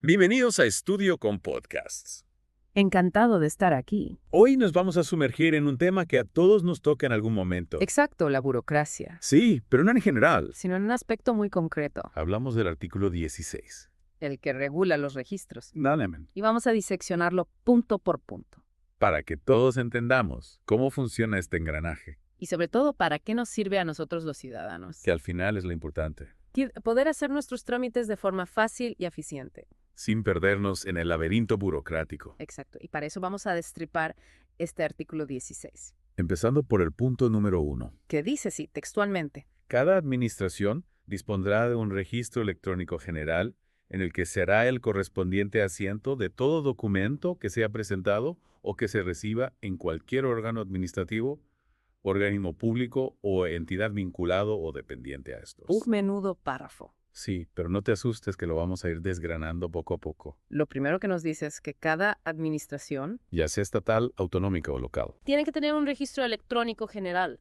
Bienvenidos a Estudio con Podcasts. Encantado de estar aquí. Hoy nos vamos a sumergir en un tema que a todos nos toca en algún momento. Exacto, la burocracia, Sí, pero no en general. sino en un aspecto muy concreto, Hablamos del artículo 16. el que regula los registros. Dale, men. Y vamos a diseccionarlo punto por punto. Para que todos entendamos cómo funciona este engranaje, Y sobre todo, ¿para qué nos sirve a nosotros los ciudadanos? que al final es lo importante, Poder hacer nuestros trámites de forma fácil y eficiente. sin perdernos en el laberinto burocrático. Exacto. Y para eso vamos a destripar este artículo 16, Empezando por el punto número 1. que dice, sí, textualmente, Cada administración dispondrá de un registro electrónico general en el que será el correspondiente asiento de todo documento que sea presentado o que se reciba en cualquier órgano administrativo, organismo público o entidad vinculado o dependiente a estos. un menudo párrafo. Sí, pero no te asustes que lo vamos a ir desgranando poco a poco, Lo primero que nos dice es que cada administración ya sea estatal, autonómica o local. tiene que tener un registro electrónico general,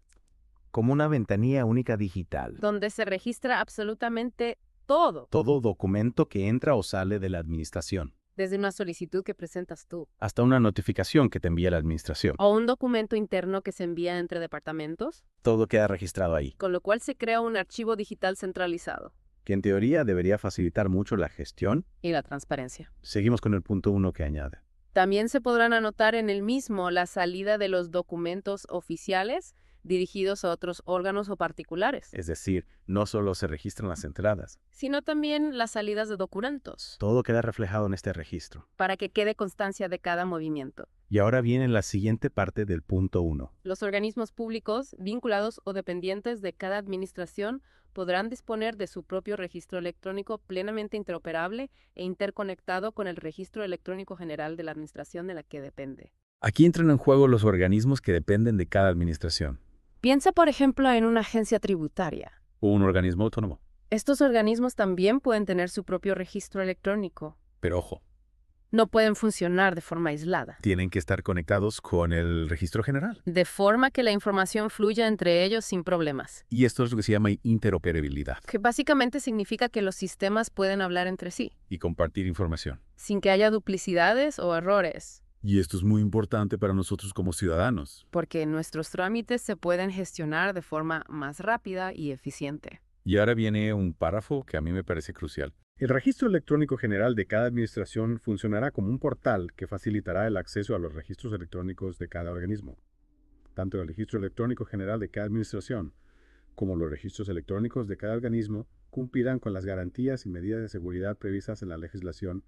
como una ventanilla única digital. donde se registra absolutamente todo, Todo documento que entra o sale de la administración, desde una solicitud que presentas tú, hasta una notificación que te envía la administración. o un documento interno que se envía entre departamentos, Todo queda registrado ahí, con lo cual se crea un archivo digital centralizado. que en teoría debería facilitar mucho la gestión. Y la transparencia. Seguimos con el punto 1 que añade. También se podrán anotar en el mismo la salida de los documentos oficiales dirigidos a otros órganos o particulares, Es decir, no solo se registran las entradas, sino también las salidas de documentos, todo queda reflejado en este registro. para que quede constancia de cada movimiento. Y ahora viene la siguiente parte del punto 1. Los organismos públicos, vinculados o dependientes de cada administración, podrán disponer de su propio registro electrónico plenamente interoperable e interconectado con el registro electrónico general de la administración de la que depende. Aquí entran en juego los organismos que dependen de cada administración, Piensa, por ejemplo, en una agencia tributaria. o un organismo autónomo. Estos organismos también pueden tener su propio registro electrónico. Pero ojo, No pueden funcionar de forma aislada, tienen que estar conectados con el registro general. de forma que la información fluya entre ellos sin problemas, Y esto es lo que se llama interoperabilidad que básicamente significa que los sistemas pueden hablar entre sí, y compartir información. sin que haya duplicidades o errores, Y esto es muy importante para nosotros como ciudadanos. porque nuestros trámites se pueden gestionar de forma más rápida y eficiente. Y ahora viene un párrafo que a mí me parece crucial. El registro electrónico general de cada administración funcionará como un portal que facilitará el acceso a los registros electrónicos de cada organismo. Tanto el registro electrónico general de cada administración como los registros electrónicos de cada organismo cumplirán con las garantías y medidas de seguridad previstas en la legislación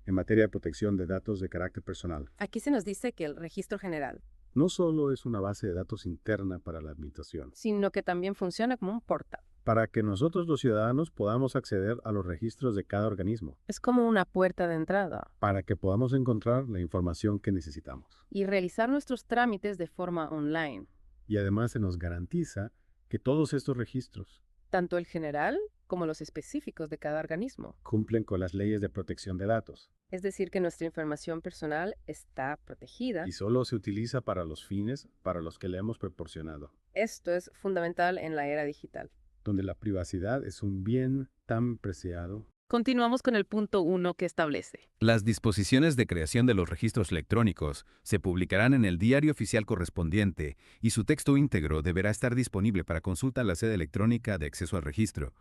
en materia de protección de datos de carácter personal. Aquí se nos dice que el registro general, No solo es una base de datos interna para la administración, sino que también funciona como un portal. para que nosotros los ciudadanos podamos acceder a los registros de cada organismo, Es como una puerta de entrada para que podamos encontrar la información que necesitamos. y realizar nuestros trámites de forma online, Y además se nos garantiza que todos estos registros tanto el general como los específicos de cada organismo. cumplen con las leyes de protección de datos Es decir, que nuestra información personal está protegida. y solo se utiliza para los fines para los que le hemos proporcionado, Esto es fundamental en la era digital. donde la privacidad es un bien tan preciado. Continuamos con el punto 1 que establece. Las disposiciones de creación de los registros electrónicos se publicarán en el diario oficial correspondiente y su texto íntegro deberá estar disponible para consulta en la sede electrónica de acceso al registro.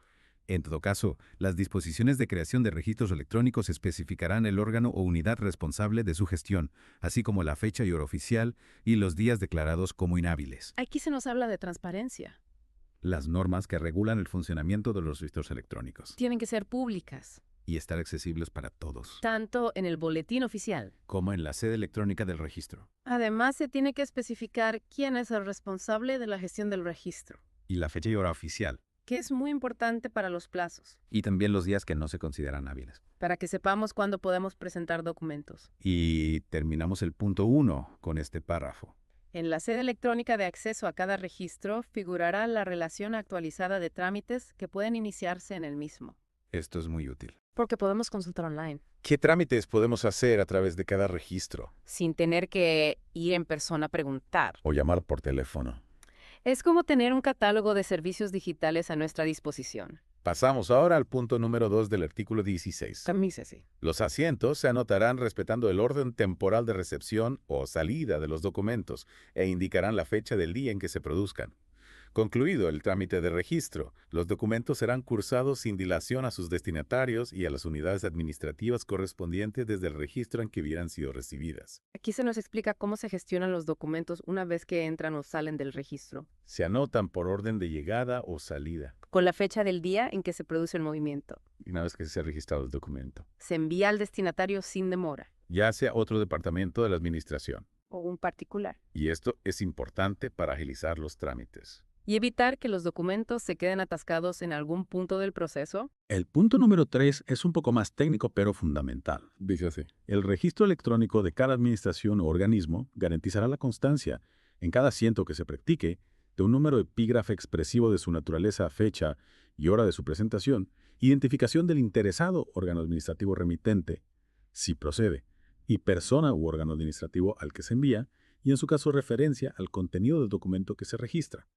En todo caso, las disposiciones de creación de registros electrónicos especificarán el órgano o unidad responsable de su gestión, así como la fecha y hora oficial y los días declarados como inhábiles. Aquí se nos habla de transparencia. Las normas que regulan el funcionamiento de los registros electrónicos Tienen que ser públicas, y estar accesibles para todos, tanto en el boletín oficial. como en la sede electrónica del registro. Además, se tiene que especificar quién es el responsable de la gestión del registro, Y la fecha y hora oficial, que es muy importante para los plazos, y también los días que no se consideran hábiles. para que sepamos cuándo podemos presentar documentos. Y terminamos el punto 1 con este párrafo. En la sede electrónica de acceso a cada registro figurará la relación actualizada de trámites que pueden iniciarse en el mismo, Esto es muy útil. porque podemos consultar online, ¿Qué trámites podemos hacer a través de cada registro? sin tener que ir en persona a preguntar. O llamar por teléfono. Es como tener un catálogo de servicios digitales a nuestra disposición. Pasamos ahora al punto número 2 del artículo 16. Camísese. Los asientos se anotarán respetando el orden temporal de recepción o salida de los documentos e indicarán la fecha del día en que se produzcan. Concluido el trámite de registro, los documentos serán cursados sin dilación a sus destinatarios y a las unidades administrativas correspondientes desde el registro en que hubieran sido recibidas. Aquí se nos explica cómo se gestionan los documentos una vez que entran o salen del registro, Se anotan por orden de llegada o salida, con la fecha del día en que se produce el movimiento. una vez que se ha registrado el documento, Se envía al destinatario sin demora, ya sea otro departamento de la administración. o un particular, Y esto es importante para agilizar los trámites. y evitar que los documentos se queden atascados en algún punto del proceso. El punto número 3 es un poco más técnico pero fundamental. Dice así. El registro electrónico de cada administración o organismo garantizará la constancia, en cada asiento que se practique, de un número epígrafe expresivo de su naturaleza, fecha y hora de su presentación, identificación del interesado órgano administrativo remitente, si procede, y persona u órgano administrativo al que se envía, y en su caso referencia al contenido del documento que se registra.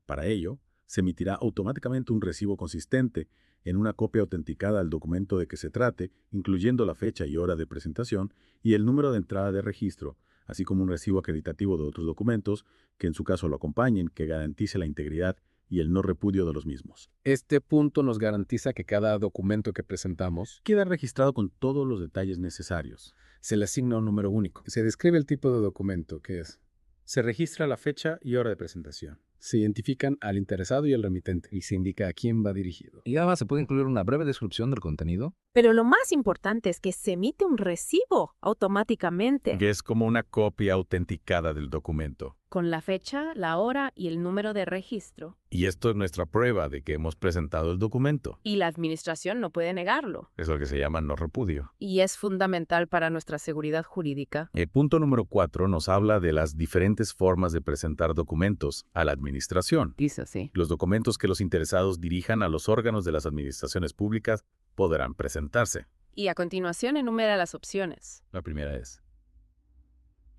Para ello, se emitirá automáticamente un recibo consistente en una copia autenticada del documento de que se trate, incluyendo la fecha y hora de presentación y el número de entrada de registro, así como un recibo acreditativo de otros documentos que en su caso lo acompañen, que garantice la integridad y el no repudio de los mismos. Este punto nos garantiza que cada documento que presentamos Queda registrado con todos los detalles necesarios. se le asigna un número único. Se describe el tipo de documento que es. Se registra la fecha y hora de presentación. Se identifican al interesado y al remitente y se indica a quién va dirigido. Y además se puede incluir una breve descripción del contenido. Pero lo más importante es que se emite un recibo automáticamente. Que es como una copia autenticada del documento. Con la fecha, la hora y el número de registro. Y esto es nuestra prueba de que hemos presentado el documento. Y la administración no puede negarlo. Es lo que se llama no repudio. Y es fundamental para nuestra seguridad jurídica. El punto número 4 nos habla de las diferentes formas de presentar documentos a la administración. Dice así. Los documentos que los interesados dirijan a los órganos de las administraciones públicas podrán presentarse. Y a continuación enumera las opciones. La primera es: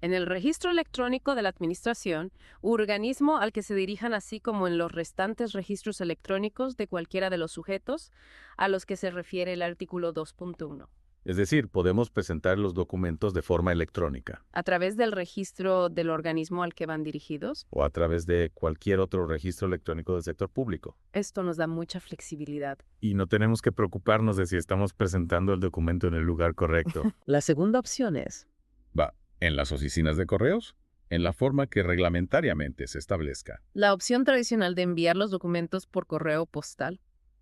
En el registro electrónico de la administración, organismo al que se dirijan, así como en los restantes registros electrónicos de cualquiera de los sujetos a los que se refiere el artículo 2.1. es decir, podemos presentar los documentos de forma electrónica A través del registro del organismo al que van dirigidos, o a través de cualquier otro registro electrónico del sector público. esto nos da mucha flexibilidad. Y no tenemos que preocuparnos de si estamos presentando el documento en el lugar correcto. La segunda opción es: Va, en las oficinas de correos, en la forma que reglamentariamente se establezca. La opción tradicional de enviar los documentos por correo postal,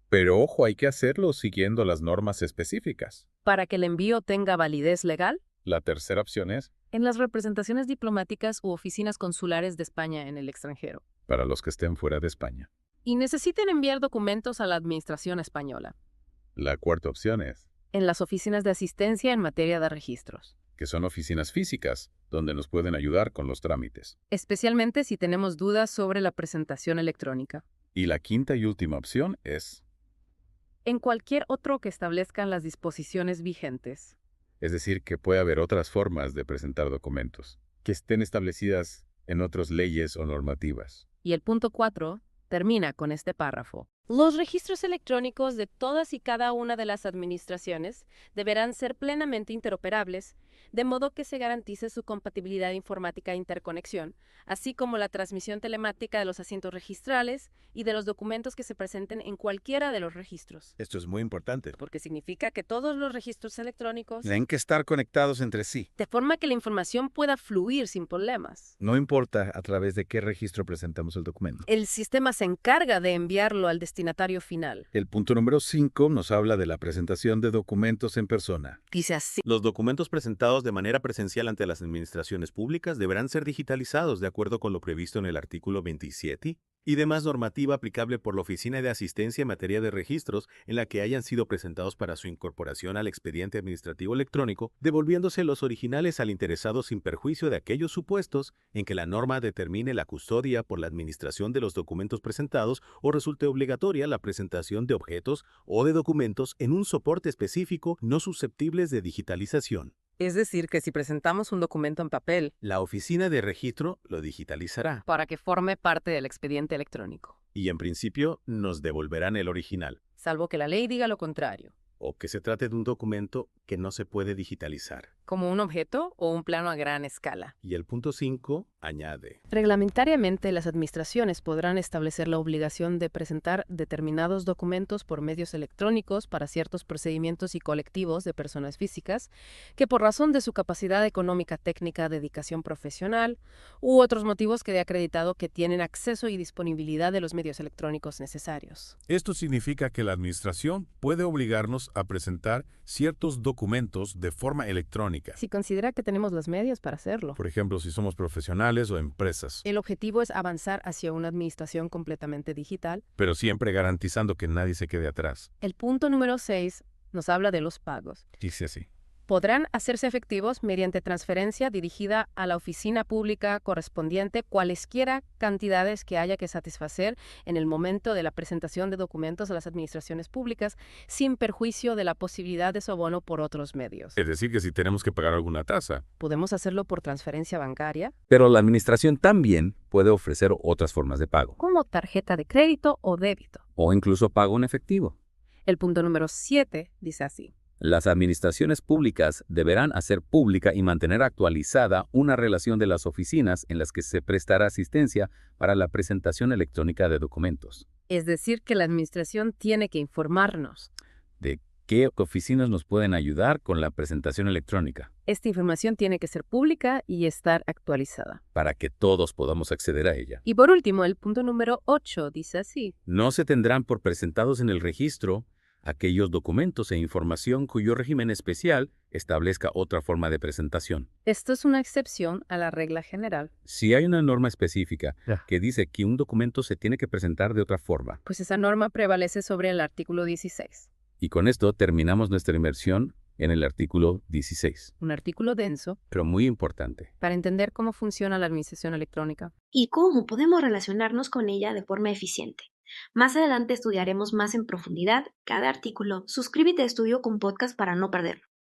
Pero ojo, hay que hacerlo siguiendo las normas específicas. para que el envío tenga validez legal, La tercera opción es en las representaciones diplomáticas u oficinas consulares de España en el extranjero, para los que estén fuera de España. y necesiten enviar documentos a la administración española, La cuarta opción es en las oficinas de asistencia en materia de registros, que son oficinas físicas, donde nos pueden ayudar con los trámites. especialmente si tenemos dudas sobre la presentación electrónica. Y la quinta y última opción es, En cualquier otro que establezcan las disposiciones vigentes. es decir, que puede haber otras formas de presentar documentos, que estén establecidas en otras leyes o normativas. Y el punto 4 termina con este párrafo. Los registros electrónicos de todas y cada una de las administraciones deberán ser plenamente interoperables, de modo que se garantice su compatibilidad informática e interconexión, así como la transmisión telemática de los asientos registrales y de los documentos que se presenten en cualquiera de los registros. Esto es muy importante. Porque significa que todos los registros electrónicos, Tienen que estar conectados entre sí. de forma que la información pueda fluir sin problemas. No importa a través de qué registro presentamos el documento. El sistema se encarga de enviarlo al destinatario final. El punto número 5 nos habla de la presentación de documentos en persona. Dice así. Los documentos presentados de manera presencial ante las administraciones públicas deberán ser digitalizados de acuerdo con lo previsto en el artículo 27 y demás normativa aplicable por la Oficina de Asistencia en materia de registros en la que hayan sido presentados para su incorporación al expediente administrativo electrónico, devolviéndose los originales al interesado sin perjuicio de aquellos supuestos en que la norma determine la custodia por la administración de los documentos presentados o resulte obligatoria la presentación de objetos o de documentos en un soporte específico no susceptibles de digitalización. Es decir, que si presentamos un documento en papel, La oficina de registro lo digitalizará. Para que forme parte del expediente electrónico. y en principio nos devolverán el original, salvo que la ley diga lo contrario, o que se trate de un documento que no se puede digitalizar. como un objeto o un plano a gran escala. Y el punto 5 añade: Reglamentariamente, las administraciones podrán establecer la obligación de presentar determinados documentos por medios electrónicos para ciertos procedimientos y colectivos de personas físicas que, por razón de su capacidad económica, técnica, dedicación profesional u otros motivos quede acreditado que tienen acceso y disponibilidad de los medios electrónicos necesarios. Esto significa que la Administración puede obligarnos a presentar ciertos documentos de forma electrónica. Si considera que tenemos los medios para hacerlo. Por ejemplo, si somos profesionales o empresas, El objetivo es avanzar hacia una administración completamente digital. pero siempre garantizando que nadie se quede atrás. El punto número 6 nos habla de los pagos. Dice así. Podrán hacerse efectivos mediante transferencia dirigida a la oficina pública correspondiente cualesquiera cantidades que haya que satisfacer en el momento de la presentación de documentos a las administraciones públicas, sin perjuicio de la posibilidad de soborno por otros medios. Es decir, que si tenemos que pagar alguna tasa, Podemos hacerlo por transferencia bancaria, Pero la administración también puede ofrecer otras formas de pago, como tarjeta de crédito o débito. o incluso pago en efectivo. El punto número 7 dice así. Las administraciones públicas deberán hacer pública y mantener actualizada una relación de las oficinas en las que se prestará asistencia para la presentación electrónica de documentos. Es decir, que la administración tiene que informarnos. ¿De qué oficinas nos pueden ayudar con la presentación electrónica? Esta información tiene que ser pública y estar actualizada. Para que todos podamos acceder a ella. Y por último, el punto número 8 dice así. No se tendrán por presentados en el registro aquellos documentos e información cuyo régimen especial establezca otra forma de presentación. Esto es una excepción a la regla general, Si hay una norma específica que dice que un documento se tiene que presentar de otra forma. pues esa norma prevalece sobre el artículo 16, Y con esto terminamos nuestra inmersión en el artículo 16. un artículo denso Pero muy importante. para entender cómo funciona la administración electrónica. Y cómo podemos relacionarnos con ella de forma eficiente. Más adelante estudiaremos más en profundidad cada artículo. Suscríbete a Estudio con Podcast para no perderlo.